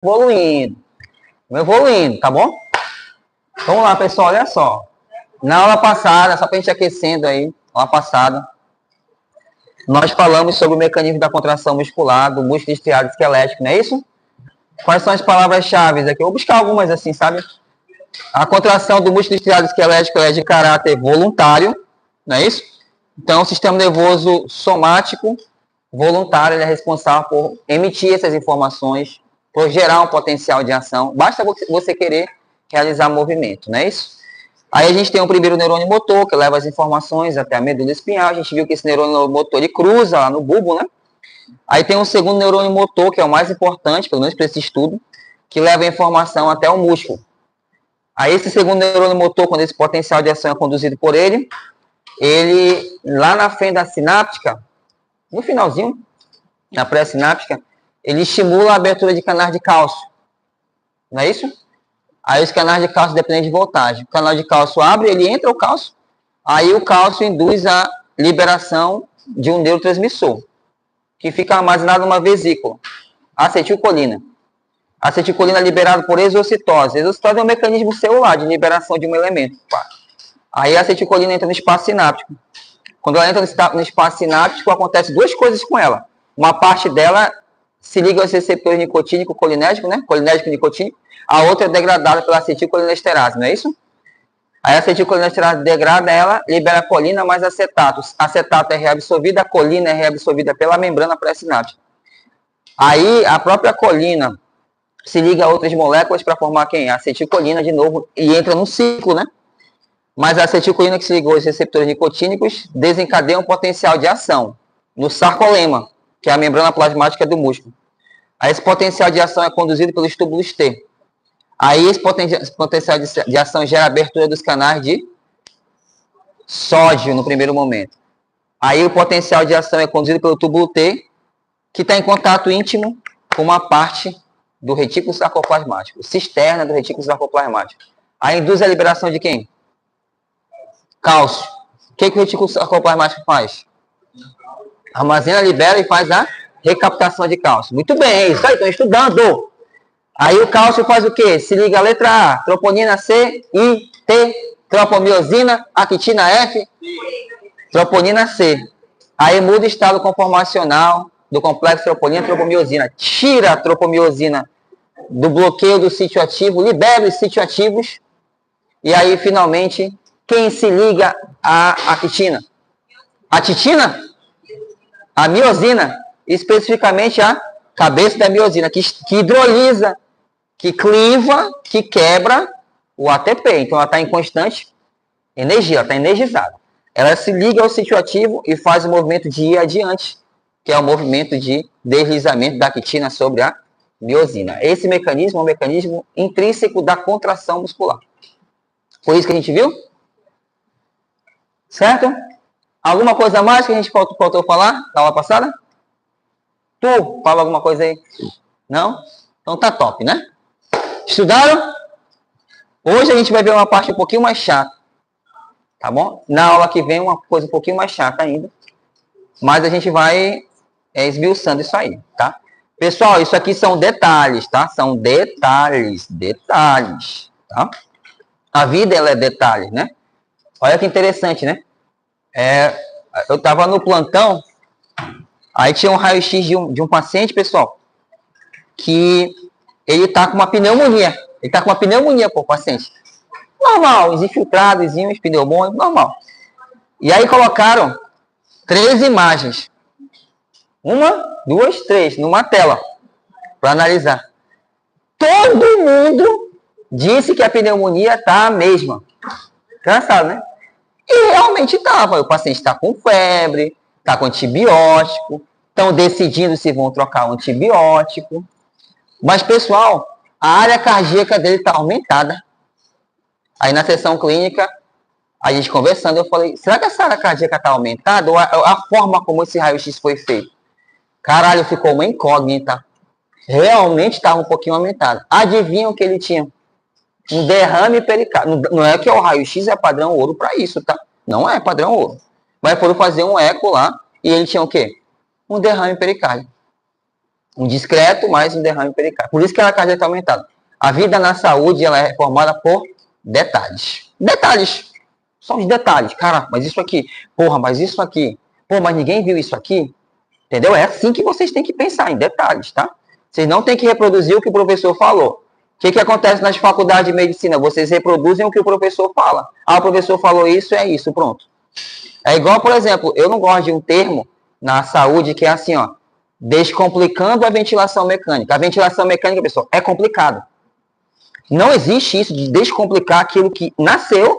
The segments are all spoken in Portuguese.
evoluindo. Vamos evoluindo, tá bom? Vamos lá, pessoal, olha só. Na aula passada, só pra gente aquecendo aí, aula passada, nós falamos sobre o mecanismo da contração muscular do músculo estriado esquelético, não é isso? Quais são as palavras-chave aqui? Eu vou buscar algumas assim, sabe? A contração do músculo estriado esquelético é de caráter voluntário, não é isso? Então, o sistema nervoso somático voluntário ele é responsável por emitir essas informações, por gerar um potencial de ação. Basta você querer realizar movimento, não é isso? Aí a gente tem o primeiro neurônio motor, que leva as informações até a medula espinhal. A gente viu que esse neurônio motor ele cruza lá no bulbo, né? Aí tem um segundo neurônio motor, que é o mais importante, pelo menos para esse estudo, que leva a informação até o músculo. Aí esse segundo neurônio motor, quando esse potencial de ação é conduzido por ele, lá na fenda sináptica, no finalzinho, na pré-sináptica, ele estimula a abertura de canais de cálcio. Não é isso? Aí os canais de cálcio dependem de voltagem. O canal de cálcio abre, ele entra o cálcio, aí o cálcio induz a liberação de um neurotransmissor, que fica armazenado numa vesícula, acetilcolina. A acetilcolina é liberada por exocitose. Exocitose é um mecanismo celular de liberação de um elemento. Aí a acetilcolina entra no espaço sináptico. Quando ela entra no espaço sináptico, acontece duas coisas com ela. Uma parte dela se liga aos receptores nicotínico-colinérgico, né? Colinérgico-nicotínico. A outra é degradada pela acetilcolinesterase, não é isso? Aí a acetilcolinesterase degrada ela, libera a colina mais acetato. Acetato é reabsorvida, a colina é reabsorvida pela membrana pré-sináptica. Aí a própria colina se liga a outras moléculas para formar quem? A acetilcolina de novo e entra num ciclo, né? Mas a acetilcolina que se ligou aos receptores nicotínicos desencadeia um potencial de ação no sarcolema, que é a membrana plasmática do músculo. Aí esse potencial de ação é conduzido pelos túbulos T. Aí esse potencial de ação gera a abertura dos canais de sódio no primeiro momento. Aí o potencial de ação é conduzido pelo túbulo T, que está em contato íntimo com uma parte do retículo sarcoplasmático, cisterna do retículo sarcoplasmático. Aí induz a liberação de quem? Cálcio. O que o retículo sarcoplasmático faz? Armazena, libera e faz a recaptação de cálcio. Muito bem, isso aí, estão estudando. Aí o cálcio faz o quê? Se liga a letra A, troponina C, I, T, tropomiosina, actina F, troponina C. Aí muda o estado conformacional do complexo troponina-tropomiosina. Tira a tropomiosina do bloqueio do sítio ativo, libera os sítios ativos. E aí, finalmente, quem se liga à actina? A titina? A miosina. Especificamente a cabeça da miosina, que hidrolisa, que cliva, que quebra o ATP. Então, ela está em constante energia, ela está energizada. Ela se liga ao sítio ativo e faz o movimento de ir adiante, que é o movimento de deslizamento da actina sobre a miosina. Esse mecanismo é um mecanismo intrínseco da contração muscular. Foi isso que a gente viu? Certo? Alguma coisa mais que a gente faltou falar na aula passada? Tu, fala alguma coisa aí? Não? Então tá top, né? Estudaram? Hoje a gente vai ver uma parte um pouquinho mais chata. Tá bom? Na aula que vem uma coisa um pouquinho mais chata ainda. Mas a gente vai esmiuçando isso aí, tá? Pessoal, isso aqui são detalhes, tá? São detalhes, tá? A vida, ela é detalhe, né? Olha que interessante, né? Eu tava no plantão, aí tinha um raio-x de um paciente, pessoal, que ele tá com uma pneumonia. Ele tá com uma pneumonia, pô, paciente. Normal, os infiltrados, os pneumônios, normal. E aí colocaram 3 imagens. 1, 2, 3, numa tela, para analisar. Todo mundo disse que a pneumonia tá a mesma. Engraçado, né? E realmente estava. O paciente está com febre, está com antibiótico, estão decidindo se vão trocar o antibiótico. Mas, pessoal, a área cardíaca dele está aumentada. Aí na sessão clínica, a gente conversando, eu falei, será que essa área cardíaca está aumentada? Ou a forma como esse raio-x foi feito? Caralho, ficou uma incógnita. Realmente estava um pouquinho aumentado. Adivinham que ele tinha? Um derrame pericárdio. Não é que o raio-x é padrão ouro para isso, tá? Não é padrão ouro. Mas foram fazer um eco lá e ele tinha o quê? Um derrame pericárdio. Um discreto, mas um derrame pericárdico. Por isso que a cardiaca está aumentada. A vida na saúde, ela é formada por detalhes. Detalhes. Só os detalhes. Cara, mas isso aqui. Porra, mas isso aqui. Pô, mas ninguém viu isso aqui. Entendeu? É assim que vocês têm que pensar, em detalhes, tá? Vocês não têm que reproduzir o que o professor falou. O que acontece nas faculdades de medicina? Vocês reproduzem o que o professor fala. Ah, o professor falou isso, é isso, pronto. É igual, por exemplo, eu não gosto de um termo na saúde que é assim, ó, descomplicando a ventilação mecânica. A ventilação mecânica, pessoal, é complicado. Não existe isso de descomplicar aquilo que nasceu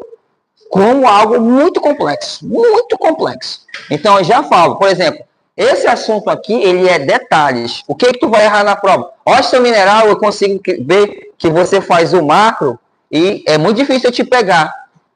como algo muito complexo. Muito complexo. Então, eu já falo, por exemplo, esse assunto aqui, ele é detalhes. O que tu vai errar na prova? Óxido mineral, eu consigo ver que você faz o macro e é muito difícil eu te pegar.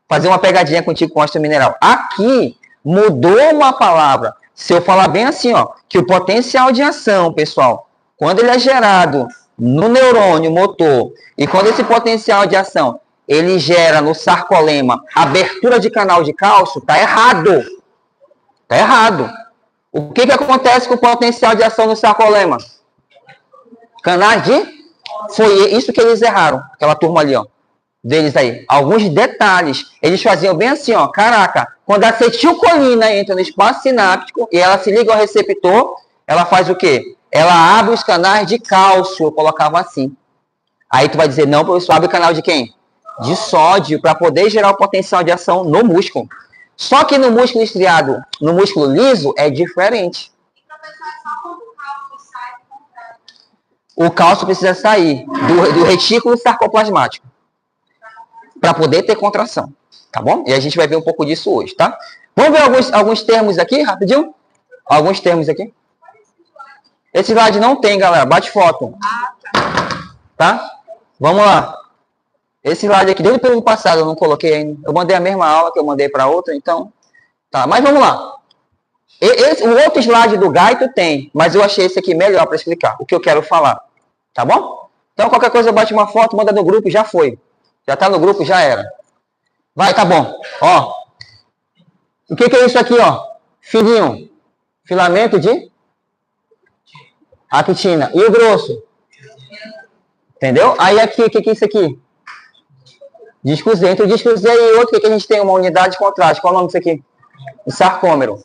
Fazer uma pegadinha contigo com óxido mineral. Aqui, mudou uma palavra. Se eu falar bem assim, ó, que o potencial de ação, pessoal, quando ele é gerado no neurônio motor, e quando esse potencial de ação, ele gera no sarcolema abertura de canal de cálcio, tá errado. Tá errado. O que acontece com o potencial de ação no sarcolema? Canais de... Foi isso que eles erraram, aquela turma ali, ó. Deles aí. Alguns detalhes. Eles faziam bem assim, ó. Caraca, quando a acetilcolina entra no espaço sináptico e ela se liga ao receptor, ela faz o quê? Ela abre os canais de cálcio. Eu colocava assim. Aí tu vai dizer, não, professor, abre o canal de quem? De sódio, para poder gerar o potencial de ação no músculo. Só que no músculo estriado, no músculo liso, é diferente. O cálcio precisa sair do retículo sarcoplasmático para poder ter contração, tá bom? E a gente vai ver um pouco disso hoje, tá? Vamos ver alguns termos aqui, rapidinho? Alguns termos aqui. Esse slide não tem, galera. Bate foto. Tá? Vamos lá. Esse slide aqui, desde o período passado, eu não coloquei ainda. Eu mandei a mesma aula que eu mandei para outra, então... Tá, mas vamos lá. O outro slide do Gaito tem, mas eu achei esse aqui melhor para explicar o que eu quero falar. Tá bom? Então, qualquer coisa, bate uma foto, manda no grupo, já foi. Já tá no grupo, já era. Vai, tá bom. Ó. O que é isso aqui, ó? Fininho. Filamento de actina. E o grosso? Entendeu? Aí aqui, o que é isso aqui? Disco Z. Entre o disco Z e outro, o que a gente tem? Uma unidade de contraste. Qual é o nome disso aqui? O sarcômero.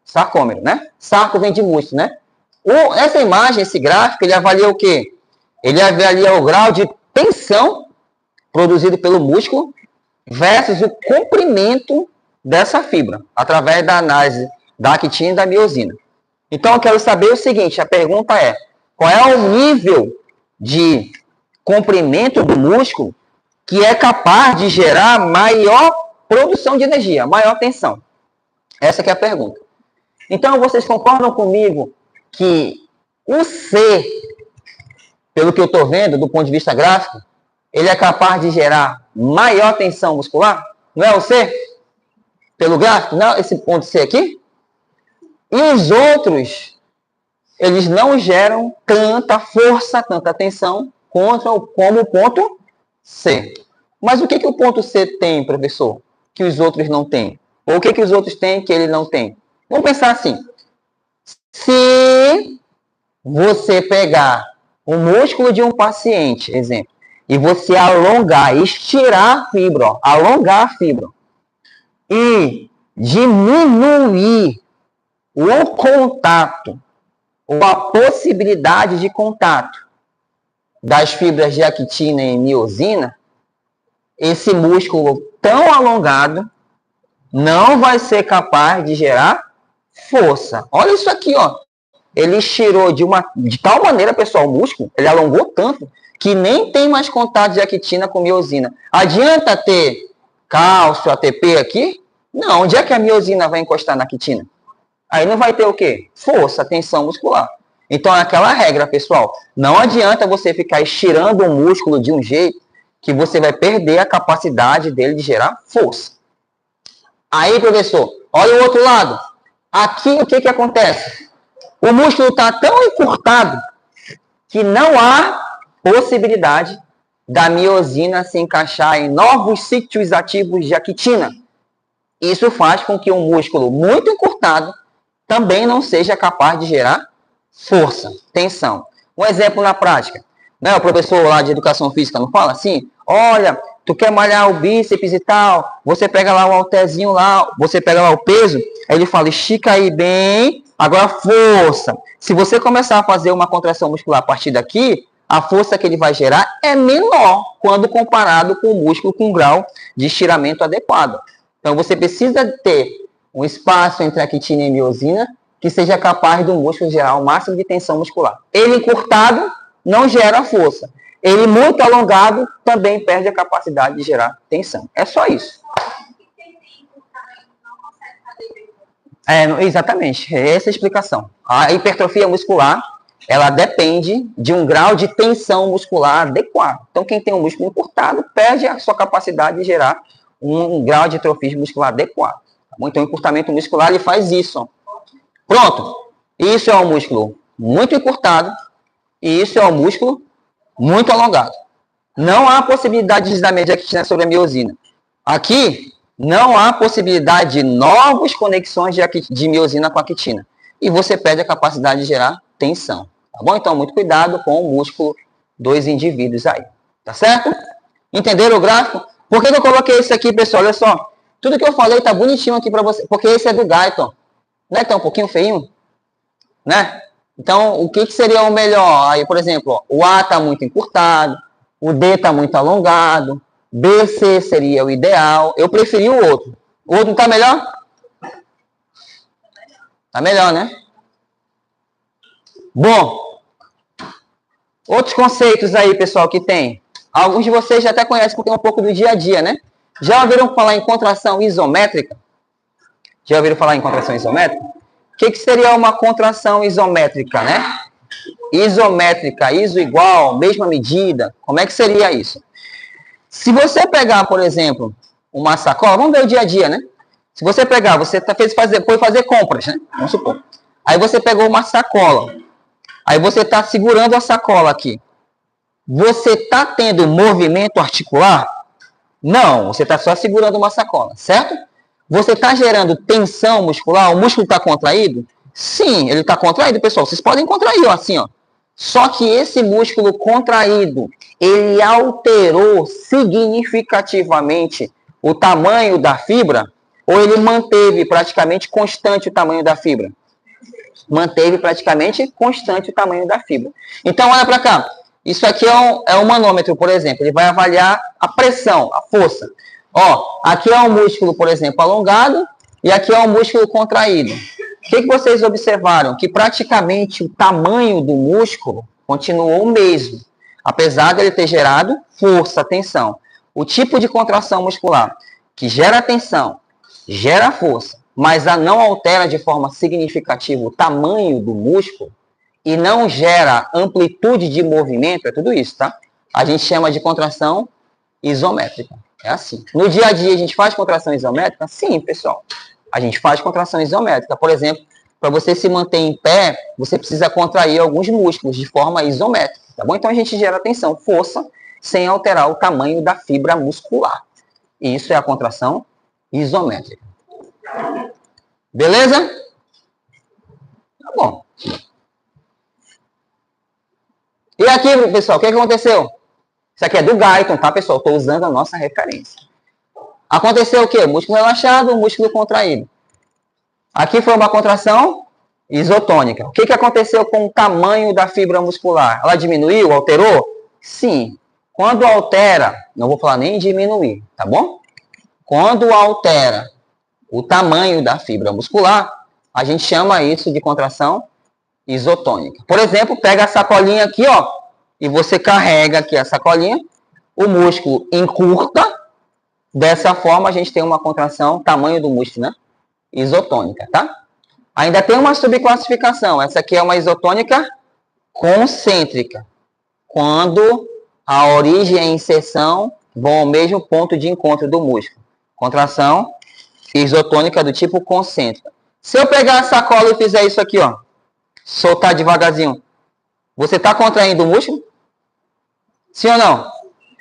Sarcômero, né? Sarco vem de músculo, né? Essa imagem, esse gráfico, ele avalia o quê? Ele avalia o grau de tensão produzido pelo músculo versus o comprimento dessa fibra, através da análise da actina e da miosina. Então, eu quero saber o seguinte, a pergunta é, qual é o nível de comprimento do músculo que é capaz de gerar maior produção de energia, maior tensão? Essa que é a pergunta. Então, vocês concordam comigo que o C, pelo que eu estou vendo, do ponto de vista gráfico, ele é capaz de gerar maior tensão muscular? Não é o C? Pelo gráfico? Não, esse ponto C aqui? E os outros, eles não geram tanta força, tanta tensão como o ponto C. Mas o que o ponto C tem, professor, que os outros não têm? Ou o que os outros têm que ele não tem? Vamos pensar assim. Se você pegar o músculo de um paciente, exemplo, e você alongar, estirar a fibra, ó, alongar a fibra, e diminuir o contato, ou a possibilidade de contato das fibras de actina e miosina, esse músculo tão alongado não vai ser capaz de gerar força. Olha isso aqui, ó. Ele estirou de tal maneira, pessoal, o músculo, ele alongou tanto, que nem tem mais contato de actina com miosina. Adianta ter cálcio, ATP aqui? Não. Onde é que a miosina vai encostar na actina? Aí não vai ter o quê? Força, tensão muscular. Então, é aquela regra, pessoal. Não adianta você ficar estirando o músculo de um jeito que você vai perder a capacidade dele de gerar força. Aí, professor, olha o outro lado. Aqui, o que acontece? O músculo está tão encurtado que não há possibilidade da miosina se encaixar em novos sítios ativos de actina. Isso faz com que um músculo muito encurtado também não seja capaz de gerar força, tensão. Um exemplo na prática. Né? O professor lá de educação física não fala assim? Olha, tu quer malhar o bíceps e tal, você pega lá o halterzinho lá, você pega lá o peso, aí ele fala, estica aí bem, agora força. Se você começar a fazer uma contração muscular a partir daqui, a força que ele vai gerar é menor quando comparado com o músculo com grau de estiramento adequado. Então você precisa ter um espaço entre a quitina e a miosina que seja capaz do músculo gerar o máximo de tensão muscular. Ele encurtado não gera força. Ele muito alongado também perde a capacidade de gerar tensão. É só isso. Exatamente, é essa a explicação. A hipertrofia muscular, ela depende de um grau de tensão muscular adequado. Então, quem tem um músculo encurtado perde a sua capacidade de gerar um grau de trofismo muscular adequado. Tá bom? Então, o encurtamento muscular ele faz isso. Ó. Pronto. Isso é um músculo muito encurtado e isso é um músculo muito alongado. Não há possibilidade de deslizamento de actina sobre a miosina. Aqui, não há possibilidade de novas conexões de miosina com a actina. E você perde a capacidade de gerar tensão. Tá bom? Então, muito cuidado com o músculo dos indivíduos aí. Tá certo? Entenderam o gráfico? Por que eu coloquei isso aqui, pessoal? Olha só. Tudo que eu falei tá bonitinho aqui para você. Porque esse é do Guyton. Né? Tá um pouquinho feinho. Né? Então, o que seria o melhor? Aí, por exemplo, ó, o A está muito encurtado, o D está muito alongado, B, C seria o ideal. Eu preferi o outro. O outro está melhor? Está melhor, né? Bom, outros conceitos aí, pessoal, que tem. Alguns de vocês já até conhecem porque é um pouco do dia a dia, né? Já ouviram falar em contração isométrica? Já ouviram falar em contração isométrica? O que seria uma contração isométrica, né? Isométrica, iso igual, mesma medida. Como é que seria isso? Se você pegar, por exemplo, uma sacola, vamos ver o dia a dia, né? Se você pegar, você foi fazer compras, né? Vamos supor. Aí você pegou uma sacola. Aí você está segurando a sacola aqui. Você está tendo movimento articular? Não, você está só segurando uma sacola, certo? Você está gerando tensão muscular? O músculo está contraído? Sim, ele está contraído, pessoal. Vocês podem contrair, ó, assim, ó. Só que esse músculo contraído, ele alterou significativamente o tamanho da fibra ou ele manteve praticamente constante o tamanho da fibra? Manteve praticamente constante o tamanho da fibra. Então, olha para cá. Isso aqui é um manômetro, por exemplo. Ele vai avaliar a pressão, a força. Ó, aqui é um músculo, por exemplo, alongado e aqui é um músculo contraído. O que vocês observaram? Que praticamente o tamanho do músculo continuou o mesmo, apesar de ele ter gerado força, tensão. O tipo de contração muscular que gera tensão, gera força, mas não altera de forma significativa o tamanho do músculo e não gera amplitude de movimento, é tudo isso, tá? A gente chama de contração isométrica. É assim. No dia a dia, a gente faz contração isométrica? Sim, pessoal. A gente faz contração isométrica. Por exemplo, para você se manter em pé, você precisa contrair alguns músculos de forma isométrica, tá bom? Então, a gente gera tensão, força, sem alterar o tamanho da fibra muscular. E isso é a contração isométrica. Beleza? Tá bom. E aqui, pessoal, o que aconteceu? Isso aqui é do Guyton, tá, pessoal? Estou usando a nossa referência. Aconteceu o quê? Músculo relaxado, músculo contraído. Aqui foi uma contração isotônica. O que aconteceu com o tamanho da fibra muscular? Ela diminuiu, alterou? Sim. Quando altera, não vou falar nem diminuir, tá bom? Quando altera o tamanho da fibra muscular, a gente chama isso de contração isotônica. Por exemplo, pega a sacolinha aqui, ó, e você carrega aqui a sacolinha, o músculo encurta, dessa forma a gente tem uma contração, tamanho do músculo, né? Isotônica, tá? Ainda tem uma subclassificação, essa aqui é uma isotônica concêntrica, quando a origem e a inserção vão ao mesmo ponto de encontro do músculo. Contração isotônica do tipo concêntrica. Se eu pegar a sacola e fizer isso aqui, ó, soltar devagarzinho, você está contraindo o músculo? Sim ou não?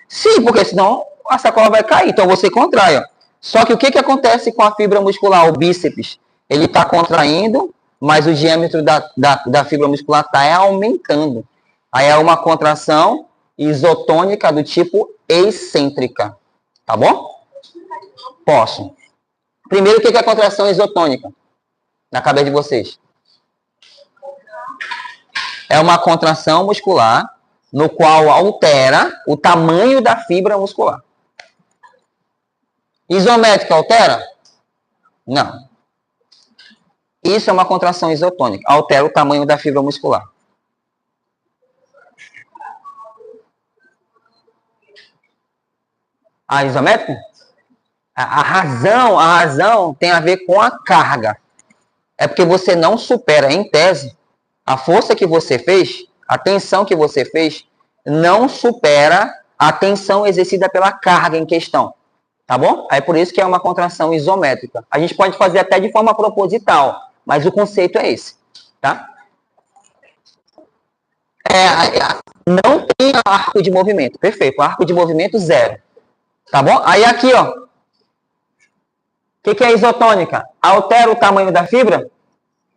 Sim, porque senão a sacola vai cair. Então você contrai, ó. Só que o que acontece com a fibra muscular, o bíceps? Ele está contraindo, mas o diâmetro da fibra muscular está aumentando. Aí é uma contração isotônica do tipo excêntrica. Tá bom? Posso. Primeiro, o que é a contração isotônica? Na cabeça de vocês. É uma contração muscular no qual altera o tamanho da fibra muscular. Isométrica altera? Não. Isso é uma contração isotônica. Altera o tamanho da fibra muscular. A isométrica? A razão tem a ver com a carga. É porque você não supera, em tese, a força que você fez, a tensão que você fez, não supera a tensão exercida pela carga em questão. Tá bom? Aí por isso que é uma contração isométrica. A gente pode fazer até de forma proposital, mas o conceito é esse. Tá? Não tem arco de movimento. Perfeito. Arco de movimento zero. Tá bom? Aí aqui, ó. O que é isotônica? Altera o tamanho da fibra?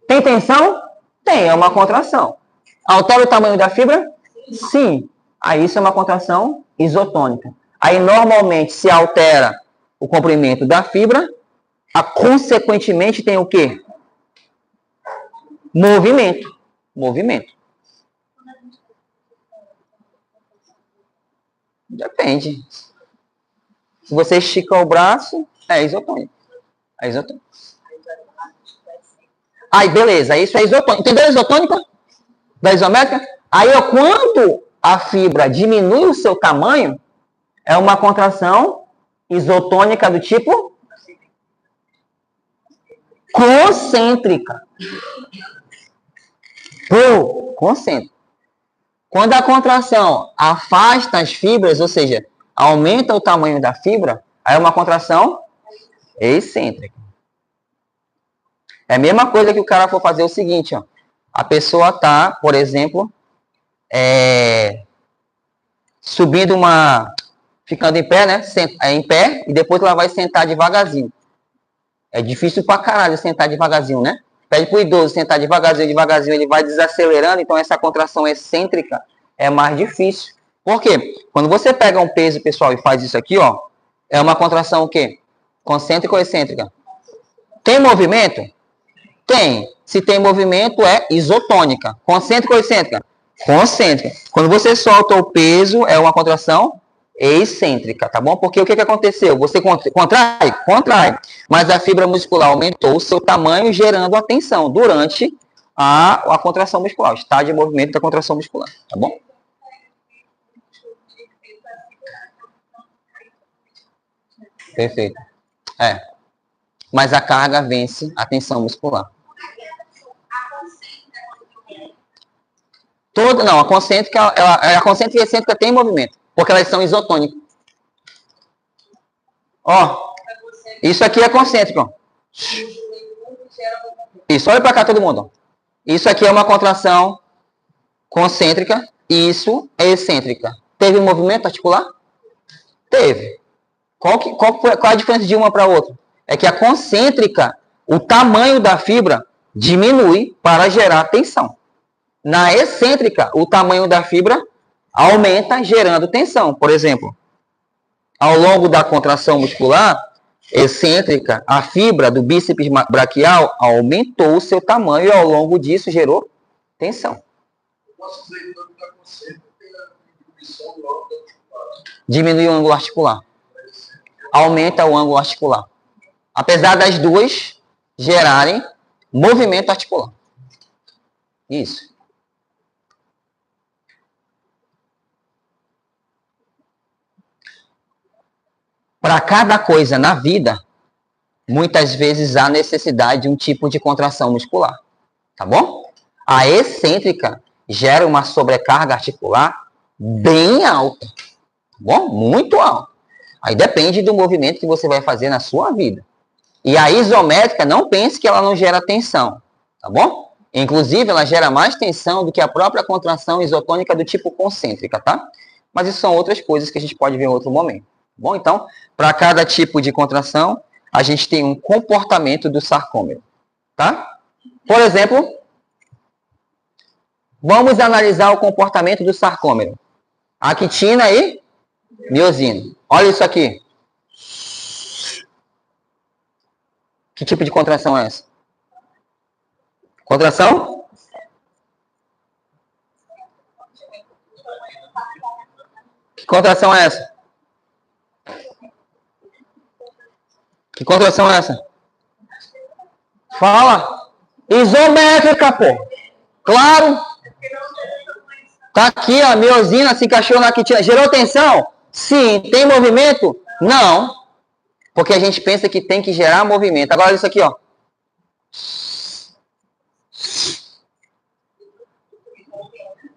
Tem tensão? Tem, é uma contração. Altera o tamanho da fibra? Sim. Aí isso é uma contração isotônica. Aí normalmente se altera o comprimento da fibra, consequentemente tem o quê? Movimento. Movimento. Depende. Se você estica o braço, é isotônico. É isotônico. Aí, beleza. Isso é isotônico. Entendeu a isotônica? Da isométrica? Aí, ó, quando a fibra diminui o seu tamanho, é uma contração isotônica do tipo concêntrica. Concêntrica. Quando a contração afasta as fibras, ou seja, aumenta o tamanho da fibra, aí é uma contração excêntrica. É a mesma coisa que o cara for fazer o seguinte, ó. A pessoa tá, por exemplo, subindo ficando em pé, né? Em pé, e depois ela vai sentar devagarzinho. É difícil pra caralho sentar devagarzinho, né? Pede pro idoso sentar devagarzinho, ele vai desacelerando, então essa contração excêntrica é mais difícil. Por quê? Quando você pega um peso, pessoal, e faz isso aqui, ó, é uma contração o quê? Concêntrica ou excêntrica? Tem movimento? Tem. Se tem movimento, é isotônica. Concêntrica ou excêntrica? Concêntrica. Quando você solta o peso, é uma contração excêntrica, tá bom? Porque o que aconteceu? Você contrai? Contrai. Mas a fibra muscular aumentou o seu tamanho, gerando a tensão durante a contração muscular, o estágio de movimento da contração muscular, tá bom? Perfeito. Mas a carga vence a tensão muscular. A concêntrica, a concêntrica e a excêntrica tem movimento, porque elas são isotônicas. Ó, isso aqui é concêntrico. Isso, olha para cá todo mundo. Isso aqui é uma contração concêntrica, isso é excêntrica. Teve um movimento articular? Teve. Qual é a diferença de uma para outra? É que a concêntrica, o tamanho da fibra diminui para gerar tensão. Na excêntrica, o tamanho da fibra aumenta, gerando tensão. Por exemplo, ao longo da contração muscular excêntrica, a fibra do bíceps braquial aumentou o seu tamanho e ao longo disso gerou tensão. Diminui o ângulo articular. Aumenta o ângulo articular. Apesar das duas gerarem movimento articular. Isso. Para cada coisa na vida, muitas vezes há necessidade de um tipo de contração muscular. Tá bom? A excêntrica gera uma sobrecarga articular bem alta. Tá bom? Muito alta. Aí depende do movimento que você vai fazer na sua vida. E a isométrica, não pense que ela não gera tensão. Tá bom? Inclusive, ela gera mais tensão do que a própria contração isotônica do tipo concêntrica, tá? Mas isso são outras coisas que a gente pode ver em outro momento. Bom, então, para cada tipo de contração, a gente tem um comportamento do sarcômero, tá? Por exemplo, Vamos analisar o comportamento do sarcômero. Actina e miosina. Olha isso aqui. Que tipo de contração é essa? Contração? Que contração é essa? Que contração é essa? Fala. Isométrica, pô. Claro. Tá aqui, a miosina se encaixou na actina. Gerou tensão? Sim. Tem movimento? Não. Porque a gente pensa que tem que gerar movimento. Agora, isso aqui, ó.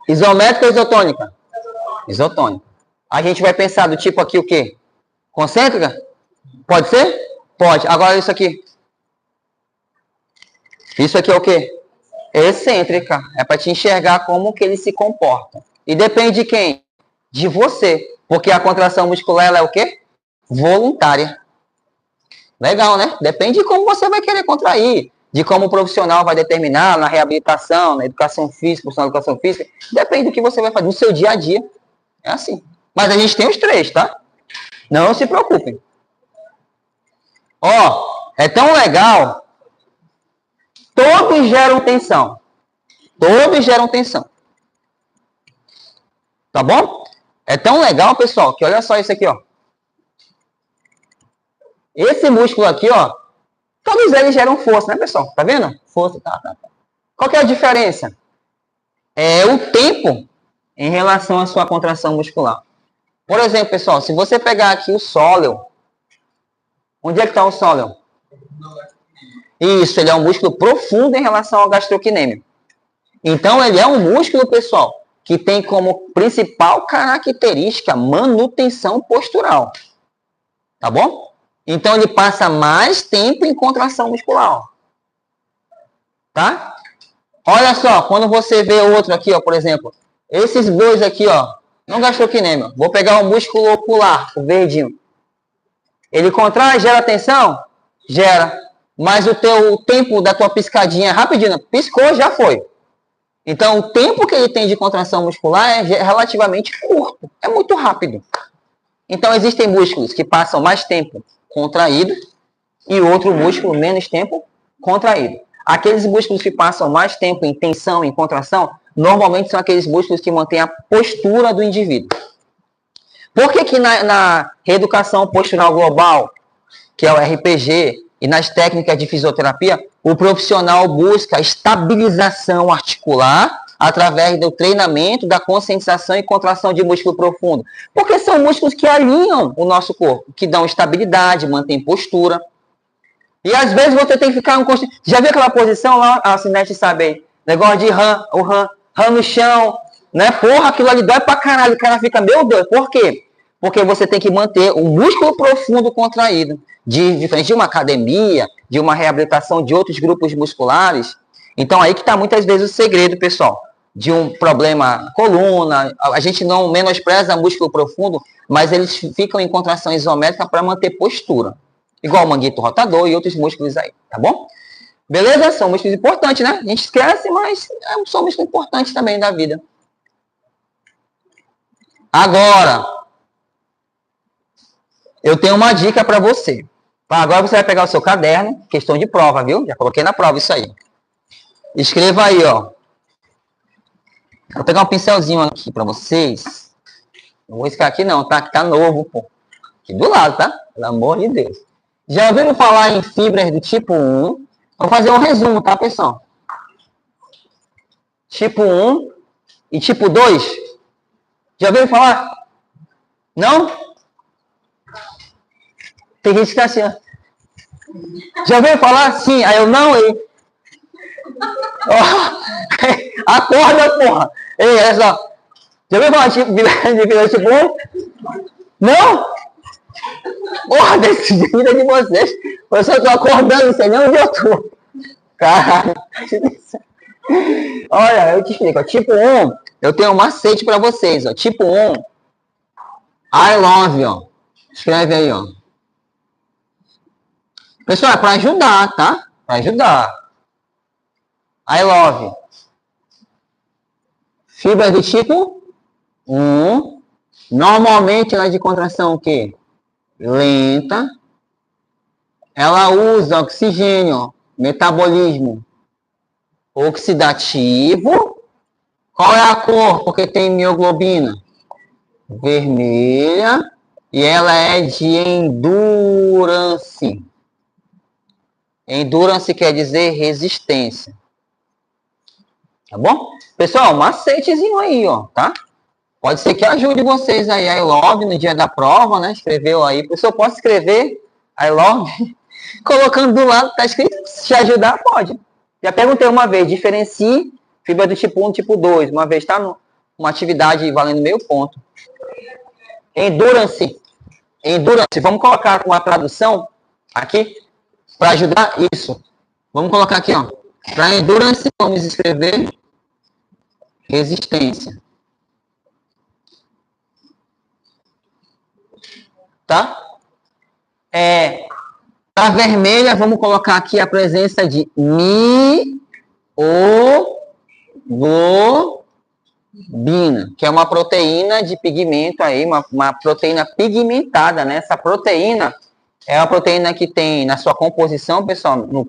Isométrica ou isotônica? Isotônica. A gente vai pensar do tipo aqui o quê? Concêntrica? Pode ser? Pode. Agora, isso aqui. Isso aqui é o quê? Excêntrica. É para te enxergar como que ele se comporta. E depende de quem? De você. Porque a contração muscular, ela é o quê? Voluntária. Legal, né? Depende de como você vai querer contrair. De como o profissional vai determinar na reabilitação, na educação física, profissional de educação física. Depende do que você vai fazer no seu dia a dia. É assim. Mas a gente tem os três, tá? Não se preocupem. Ó, é tão legal. Todos geram tensão. Todos geram tensão. Tá bom? É tão legal, pessoal, que olha só isso aqui, ó. Esse músculo aqui, ó, todos eles geram força, né, pessoal? Tá vendo? Força, tá. Qual que é a diferença? É o tempo em relação à sua contração muscular. Por exemplo, pessoal, se você pegar aqui o sóleo, onde é que está o sóleo? Isso, ele é um músculo profundo em relação ao gastrocnêmio. Então, ele é um músculo, pessoal, que tem como principal característica manutenção postural. Tá bom? Então, ele passa mais tempo em contração muscular. Tá? Olha só, quando você vê outro aqui, ó, por exemplo, esses dois aqui, ó, não gastrocnêmio. Vou pegar o músculo ocular, o verdinho. Ele contrai, gera tensão? Gera. Mas o tempo da tua piscadinha, rapidinho, piscou, já foi. Então, o tempo que ele tem de contração muscular é relativamente curto. É muito rápido. Então, existem músculos que passam mais tempo contraído e outro músculo menos tempo contraído. Aqueles músculos que passam mais tempo em tensão, em contração, normalmente são aqueles músculos que mantêm a postura do indivíduo. Por que na reeducação postural global, que é o RPG, e nas técnicas de fisioterapia, o profissional busca a estabilização articular através do treinamento, da conscientização e contração de músculo profundo? Porque são músculos que alinham o nosso corpo, que dão estabilidade, mantêm postura. E às vezes você tem que ficar... Já viu aquela posição lá? A Cinete sabe aí. Negócio de rã no chão, né? Porra, aquilo ali dói pra caralho. O cara fica, meu Deus, por quê? Porque você tem que manter o músculo profundo contraído. Diferente de uma academia, de uma reabilitação de outros grupos musculares. Então, aí que está muitas vezes o segredo, pessoal. De um problema coluna. A gente não menospreza músculo profundo, mas eles ficam em contração isométrica para manter postura. Igual o manguito rotador e outros músculos aí, tá bom? Beleza? São músculos importantes, né? A gente esquece, mas são músculos importantes também da vida. Agora, eu tenho uma dica para você. Agora você vai pegar o seu caderno, questão de prova, viu? Já coloquei na prova isso aí. Escreva aí, ó. Vou pegar um pincelzinho aqui para vocês. Não vou riscar aqui não, tá? Que tá novo, pô. Aqui do lado, tá? Pelo amor de Deus. Já ouviram falar em fibras do tipo 1? Vou fazer um resumo, tá, pessoal? Tipo 1 e tipo 2. Já ouviram falar? Não? Tem gente que tá assim, ó. Já ouviu falar? Sim. Aí eu não, ei. Oh, acorda, porra. Ei, olha só. Já ouviu falar de tipo 1? Não? Porra, desse vida de vocês. Eu só tô acordando, não sei nem onde eu tô. Caralho. Olha, eu te explico. Ó. Tipo 1, eu tenho um macete pra vocês. Ó. Tipo 1, I love, ó. Escreve aí, ó. Pessoal, é pra ajudar, tá? Pra ajudar. I love. Fibras do tipo 1. Normalmente, ela é de contração o quê? Lenta. Ela usa oxigênio, metabolismo oxidativo. Qual é a cor? Porque tem mioglobina vermelha. E ela é de endurance. Endurance quer dizer resistência. Tá bom? Pessoal, macetezinho aí, ó, tá? Pode ser que ajude vocês aí. I love no dia da prova, né? Escreveu aí. Pessoal, posso escrever I love? Colocando do lado, tá escrito. Se te ajudar, pode. Já perguntei uma vez, diferencie fibra do tipo 1 e tipo 2. Uma vez tá numa atividade valendo meio ponto. Endurance. Endurance. Vamos colocar uma tradução aqui para ajudar isso. Vamos colocar aqui, ó. Para endurance, vamos escrever resistência. Tá? Para vermelha, vamos colocar aqui a presença de mioglobina, que é uma proteína de pigmento aí, uma proteína pigmentada, né? Essa proteína é uma proteína que tem na sua composição, pessoal, no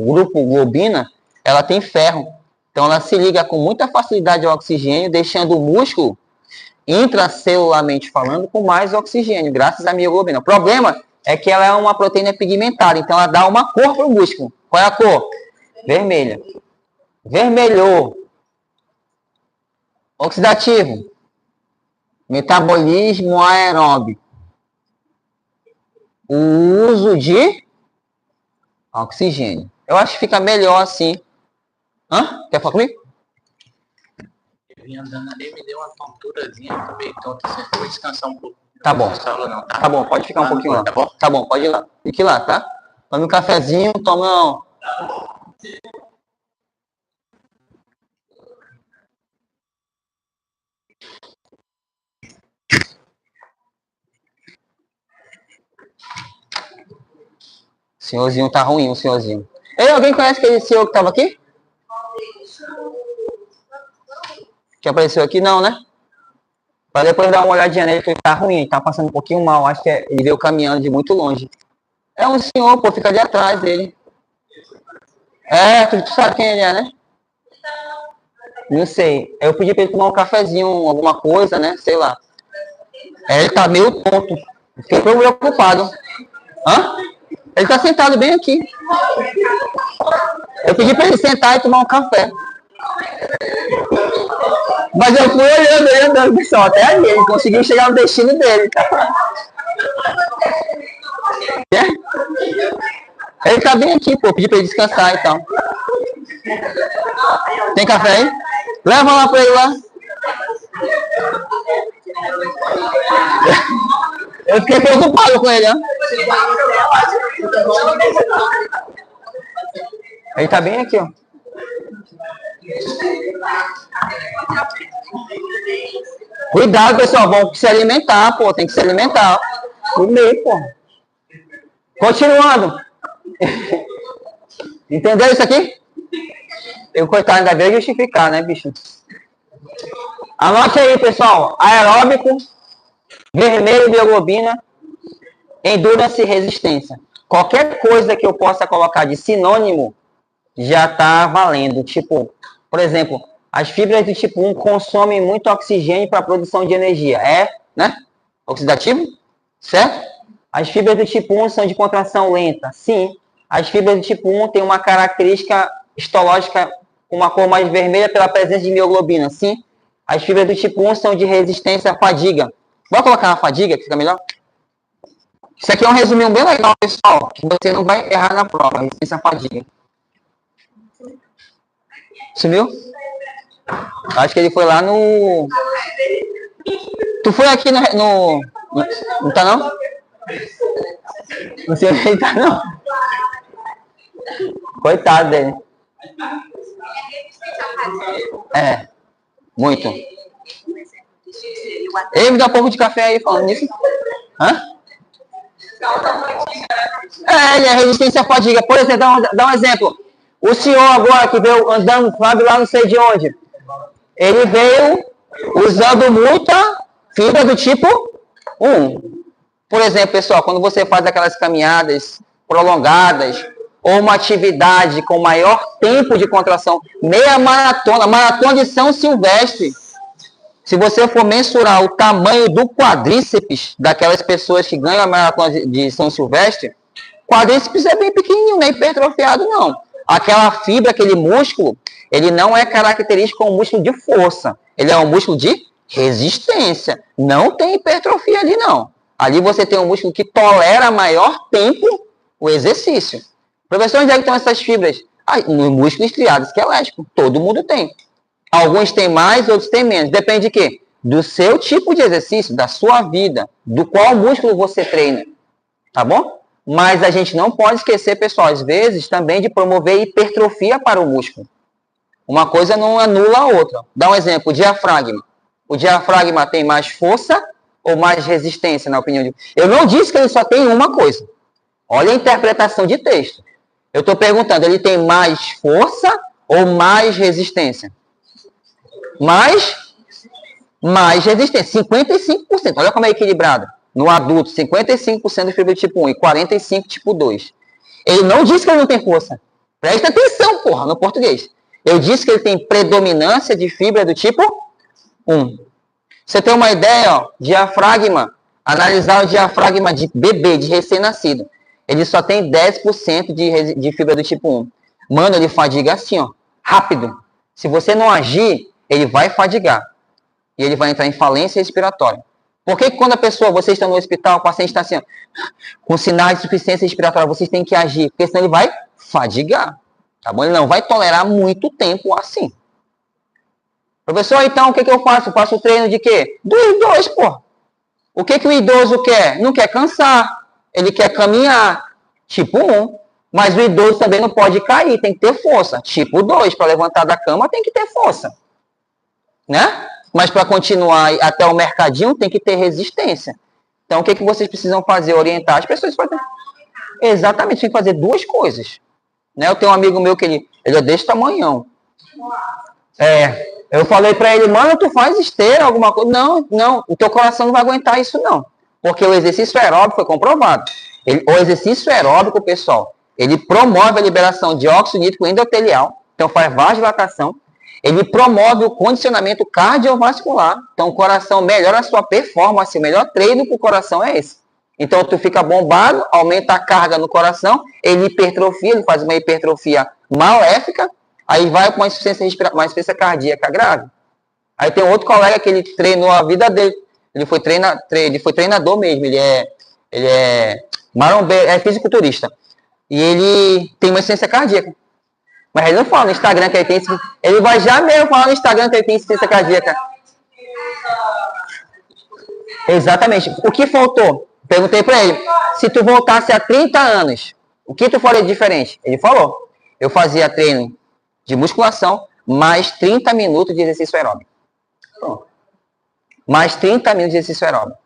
grupo globina, ela tem ferro. Então ela se liga com muita facilidade ao oxigênio, deixando o músculo, intracelularmente falando, com mais oxigênio, graças à mioglobina. O problema é que ela é uma proteína pigmentada, então ela dá uma cor para o músculo. Qual é a cor? Vermelha. Vermelhou. Oxidativo. Metabolismo aeróbico. O uso de oxigênio. Eu acho que fica melhor assim. Hã? Quer falar comigo? Eu vim andando ali, me deu uma tonturazinha, acabei tonto, assim, vou descansar um pouco. Tá bom. Não, tá? Tá bom, pode ficar um pouquinho lá. Tá bom? Tá bom, pode ir lá. Fique lá, tá? Tome um cafezinho, toma. O senhorzinho tá ruim, o senhorzinho. Ei, alguém conhece aquele senhor que tava aqui? Que apareceu aqui? Não, né? Para depois dar uma olhadinha nele, que ele tá ruim, ele tá passando um pouquinho mal. Acho que ele veio caminhando de muito longe. É um senhor, pô, fica ali atrás dele. Tu sabe quem ele é, né? Não sei. Eu pedi pra ele tomar um cafezinho, alguma coisa, né? Sei lá. Ele tá meio tonto. Fiquei preocupado. Hã? Ele tá sentado bem aqui. Eu pedi pra ele sentar e tomar um café. Mas eu fui olhando, pessoal, até ali. Ele conseguiu chegar no destino dele. Ele tá bem aqui, pô. Pedi pra ele descansar e tal. Tem café aí? Leva lá pra ele lá. Eu fiquei preocupado com ele, ó. Ele tá bem aqui, ó. Cuidado, pessoal. Vamos se alimentar, pô. Tem que se alimentar. Comer, pô. Continuando. Entendeu isso aqui? Eu, coitado, ainda veio justificar, né, bicho? Anote aí, pessoal. Aeróbico, vermelho, mioglobina, endurance e resistência. Qualquer coisa que eu possa colocar de sinônimo já está valendo. Tipo, por exemplo, as fibras do tipo 1 consomem muito oxigênio para a produção de energia. Né? Oxidativo? Certo? As fibras do tipo 1 são de contração lenta. Sim. As fibras do tipo 1 têm uma característica histológica com uma cor mais vermelha pela presença de mioglobina. Sim. As fibras do tipo 1 são de resistência à fadiga. Vou colocar na fadiga, que fica melhor? Isso aqui é um resuminho bem legal, pessoal, que você não vai errar na prova. Resistência à fadiga. Sumiu? Acho que ele foi lá no... Tu foi aqui no... Não tá, não? Não sei onde ele tá, não. Coitado dele. Muito. Ei, me dá um pouco de café aí, falando nisso. Hã? Ele é resistência à fadiga. Por exemplo, dá um exemplo. O senhor agora que veio andando, sabe lá não sei de onde. Ele veio usando muita fibra do tipo 1. Por exemplo, pessoal, quando você faz aquelas caminhadas prolongadas, ou uma atividade com maior tempo de contração, meia maratona, maratona de São Silvestre, se você for mensurar o tamanho do quadríceps daquelas pessoas que ganham a maratona de São Silvestre, o quadríceps é bem pequenininho, não é hipertrofiado, não. Aquela fibra, aquele músculo, ele não é característico como um músculo de força. Ele é um músculo de resistência. Não tem hipertrofia ali, não. Ali você tem um músculo que tolera maior tempo o exercício. Professor, onde é que estão essas fibras? No músculo estriado esquelético. Todo mundo tem. Alguns têm mais, outros têm menos. Depende de quê? Do seu tipo de exercício, da sua vida, do qual músculo você treina. Tá bom? Mas a gente não pode esquecer, pessoal, às vezes, também de promover hipertrofia para o músculo. Uma coisa não anula a outra. Dá um exemplo, o diafragma. O diafragma tem mais força ou mais resistência, na opinião de... Eu não disse que ele só tem uma coisa. Olha a interpretação de texto. Eu estou perguntando, ele tem mais força ou mais resistência? Mais resistência. 55%. Olha como é equilibrado. No adulto, 55% de fibra tipo 1 e 45% tipo 2. Ele não disse que ele não tem força. Presta atenção, porra, no português. Eu disse que ele tem predominância de fibra do tipo 1. Você tem uma ideia, ó, diafragma, analisar o diafragma de bebê, de recém-nascido. Ele só tem 10% de fibra do tipo 1. Mano, ele fadiga assim, ó, rápido. Se você não agir, ele vai fadigar. E ele vai entrar em falência respiratória. Por que quando a pessoa, vocês estão no hospital, o paciente está assim, ó, com sinais de insuficiência respiratória, vocês têm que agir, porque senão ele vai fadigar. Tá bom? Ele não vai tolerar muito tempo assim. Professor, então, o que eu faço? Eu faço o treino de quê? Do idoso, pô. O que o idoso quer? Não quer cansar. Ele quer caminhar. Tipo 1. Mas o idoso também não pode cair, tem que ter força. Tipo 2, para levantar da cama tem que ter força. Né? Mas para continuar até o mercadinho tem que ter resistência. Então, o que vocês precisam fazer? Orientar as pessoas a fazer. Exatamente, tem que fazer duas coisas. Né? Eu tenho um amigo meu que ele é desse tamanhão. Eu falei para ele, mano, tu faz esteira, alguma coisa. Não, o teu coração não vai aguentar isso, não. Porque o exercício aeróbico foi comprovado. O exercício aeróbico, pessoal, ele promove a liberação de óxido nítrico endotelial, então faz vasodilatação. Ele promove o condicionamento cardiovascular. Então, o coração melhora a sua performance. O melhor treino para o coração é esse. Então, tu fica bombado, aumenta a carga no coração, ele hipertrofia, ele faz uma hipertrofia maléfica, aí vai com uma insuficiência cardíaca grave. Aí tem outro colega que ele treinou a vida dele. Ele foi treinador mesmo, ele é marombeiro, é fisiculturista. E ele tem uma insuficiência cardíaca. Mas ele não fala no Instagram que ele tem... Ele vai já mesmo falar no Instagram que ele tem insuficiência cardíaca. Exatamente. O que faltou? Perguntei para ele. Se tu voltasse a 30 anos, o que tu faria de diferente? Ele falou. Eu fazia treino de musculação, mais 30 minutos de exercício aeróbico. Pronto. Mais 30 minutos de exercício aeróbico.